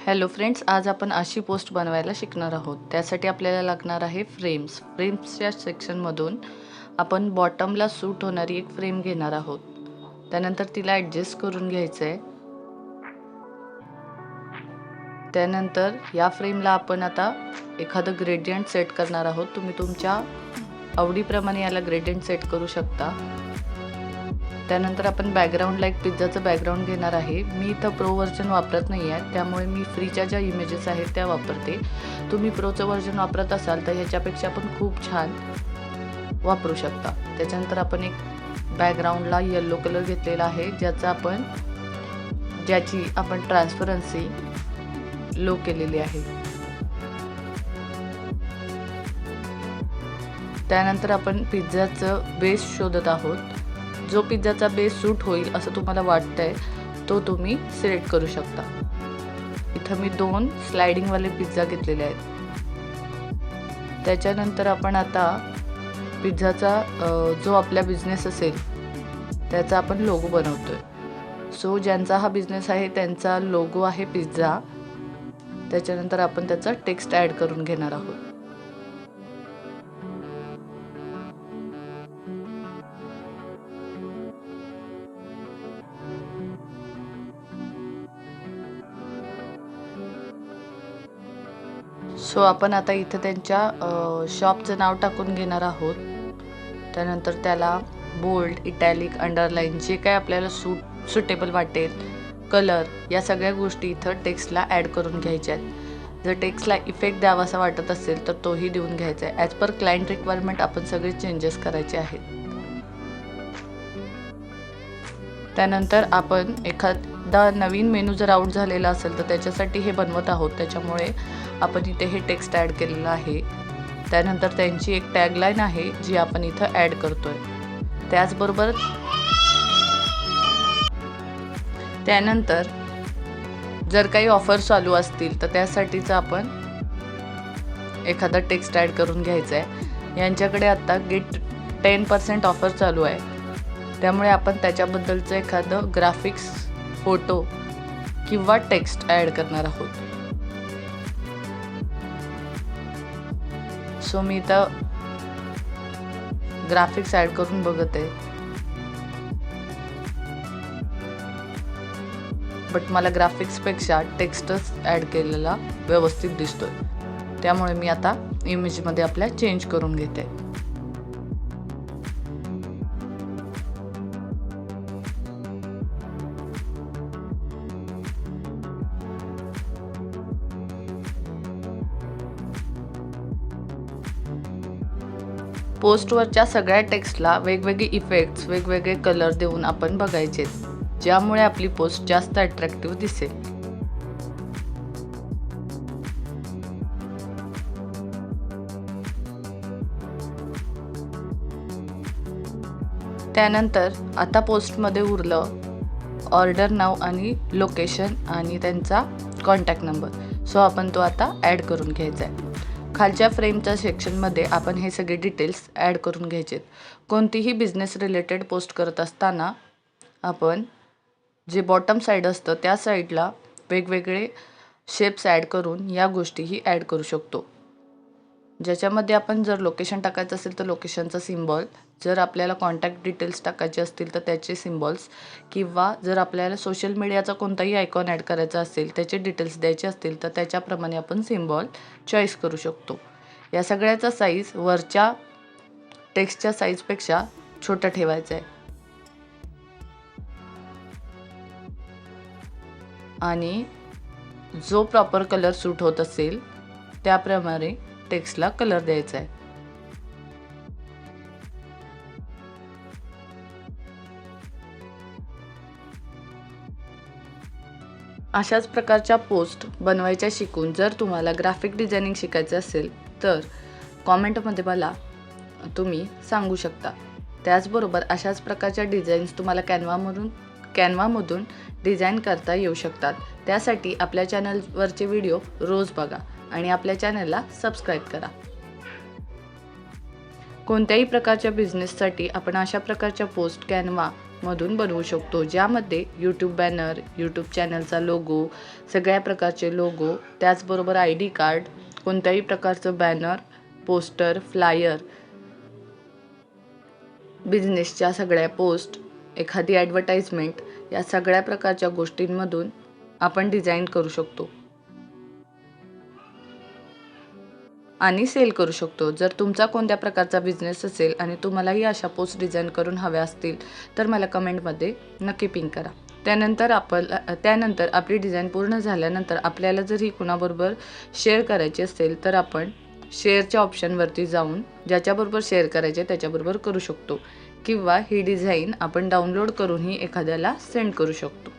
Hello friends, आज आपण अशी पोस्ट बनवायला शिकणार आहोत। त्यासाठी आपल्याला लागणार आहे फ्रेम्सच्या सेक्शनमधून आपण बॉटमला सूट होणारी एक फ्रेम घेणार आहोत। त्यानंतर तिला ॲडजस्ट करून घ्यायचं आहे। त्यानंतर या फ्रेमला आपण आता एखादं ग्रेडियंट सेट करणार आहोत। तुम्ही तुमच्या आवडीप्रमाणे याला ग्रेडियंट सेट करू शकता। त्यानंतर आपण बॅकग्राऊंडला एक पिझ्झाचं बॅकग्राऊंड घेणार आहे। मी इथं प्रो व्हर्जन वापरत नाही आहे, त्यामुळे मी फ्रीच्या ज्या इमेजेस आहेत त्या वापरते। तुम्ही प्रोचं व्हर्जन वापरत असाल तर ह्याच्यापेक्षा पण खूप छान वापरू शकता। त्याच्यानंतर आपण एक बॅकग्राऊंडला येलो कलर घेतलेला आहे, ज्याची आपण ट्रान्सपरन्सी लो केलेली आहे। त्यानंतर आपण पिझ्झाचं बेस शोधत आहोत। जो पिझ्झाचा बेस सूट होईल असं तुम्हाला वाटतंय तो तुम्ही सिलेक्ट करू शकता। इथं मी 2 स्लायडिंगवाले पिझ्झा घेतलेले आहेत। त्याच्यानंतर आपण आता पिझ्झाचा जो आपला बिझनेस असेल त्याचा आपण लोगो बनवतोय। सो ज्यांचा हा बिझनेस आहे त्यांचा लोगो आहे पिझ्झा। त्याच्यानंतर आपण त्याचा टेक्स्ट ॲड करून घेणार आहोत। सो आपण आता इथे त्यांच्या शॉपचं नाव टाकून घेणार आहोत। त्यानंतर त्याला बोल्ड, इटॅलिक, अंडरलाईन जे काय आपल्याला सुटेबल वाटेल, कलर, या सगळ्या गोष्टी इथं टेक्स्टला ॲड करून घ्यायच्या आहेत। जर टेक्स्टला इफेक्ट द्यावासा वाटत असेल तर तोही देऊन घ्यायचा आहे। ॲज पर क्लायंट रिक्वायरमेंट आपण सगळे चेंजेस करायचे आहेत। त्यानंतर आपण एखादा नवीन मेनू जर आउट झालेला असेल तर त्याच्यासाठी हे बनवत आहोत, त्याच्यामुळे आपण इथे हे टेक्स्ट ॲड केलेलं आहे। त्यानंतर त्यांची एक टॅगलाईन आहे जी आपण इथं ॲड करतोय। त्यानंतर जर काही ऑफर चालू असतील तर त्यासाठीचं आपण एखादा टेक्स्ट ॲड करून घ्यायचा आहे। यांच्याकडे आता गेट 10% ऑफर चालू आहे, त्यामुळे आपण त्याच्याबद्दलचं एखादं ग्राफिक्स, फोटो किंवा टेक्स्ट ॲड करणार आहोत। सो मी इथं ग्राफिक्स ॲड करून बघत आहे, बट मला ग्राफिक्सपेक्षा टेक्स्टच ॲड केलेला व्यवस्थित दिसतोय, त्यामुळे मी आता इमेजमध्ये आपल्या चेंज करून घेते। पोस्टवरच्या सगळ्या टेक्स्टला वेगवेगळे इफेक्ट्स, वेगवेगळे कलर देऊन आपण बघायचे, ज्यामुळे आपली पोस्ट जास्त अट्रॅक्टिव्ह दिसेल। त्यानंतर आता पोस्टमध्ये उरलं ऑर्डर नाव आणि लोकेशन आणि त्यांचा कॉन्टॅक्ट नंबर। सो आपण तो आता ॲड करून घ्यायचा आहे। खालच्या फ्रेमच्या सेक्शनमध्ये आपण हे सगळे डिटेल्स ॲड करून घ्यायचे। कोणतीही बिझनेस रिलेटेड पोस्ट करत असताना आपण जे बॉटम साईड असतं त्या साईडला वेगवेगळे शेप्स ॲड करून या गोष्टीही ॲड करू शकतो, ज्याच्यामध्ये आपण जर लोकेशन टाकायचं असेल तर लोकेशनचा सिम्बॉल, जर आपल्याला कॉन्टॅक्ट डिटेल्स टाकायचे असतील तर त्याचे सिम्बॉल्स, किंवा जर आपल्याला सोशल मीडियाचा कोणताही आयकॉन ॲड करायचा असेल, त्याचे डिटेल्स द्यायचे असतील तर त्याच्याप्रमाणे आपण सिम्बॉल चॉईस करू शकतो। या सगळ्याचा साईज वरच्या टेक्स्टच्या साईजपेक्षा छोटा ठेवायचा आहे आणि जो प्रॉपर कलर सूट होत असेल त्याप्रमाणे टेक्स्टला कलर द्यायचा आहे। अशाच प्रकारच्या पोस्ट बनवायच्या शिकून जर तुम्हाला ग्राफिक डिझायनिंग शिकायचं असेल तर कॉमेंटमध्ये मला तुम्ही सांगू शकता। त्याचबरोबर अशाच प्रकारच्या डिझाईन्स तुम्हाला कॅनवामधून डिझाईन करता येऊ शकतात। त्यासाठी आपल्या चॅनलवरचे व्हिडिओ रोज बघा आणि आपल्या चॅनलला सबस्क्राईब करा। कोणत्याही प्रकारच्या बिझनेससाठी आपण अशा प्रकारच्या पोस्ट कॅनवा मधून बनवू शकतो, ज्यामध्ये यूट्यूब बॅनर, यूट्यूब चॅनलचा लोगो, सगळ्या प्रकारचे लोगो, त्याचबरोबर ID कार्ड, कोणत्याही प्रकारचं बॅनर, पोस्टर, फ्लायर, बिझनेसच्या सगळ्या पोस्ट, एखादी ॲडव्हर्टाइजमेंट, या सगळ्या प्रकारच्या गोष्टींमधून आपण डिझाईन करू शकतो आणि सेल करू शकतो. जर तुमचा कोणत्या प्रकारचा बिझनेस असेल आणि तुम्हालाही अशा पोस्ट डिझाईन करून हव्या असतील तर मला कमेंटमध्ये नक्की पिंग करा. त्यानंतर आपली डिझाईन पूर्ण झाल्यानंतर आपल्याला जर ही कुणाबरोबर शेअर करायची असेल तर आपण शेअरच्या ऑप्शनवरती जाऊन ज्याच्याबरोबर शेअर करायचे त्याच्याबरोबर करू शकतो किंवा ही डिझाईन आपण डाउनलोड करूनही एखाद्याला सेंड करू शकतो.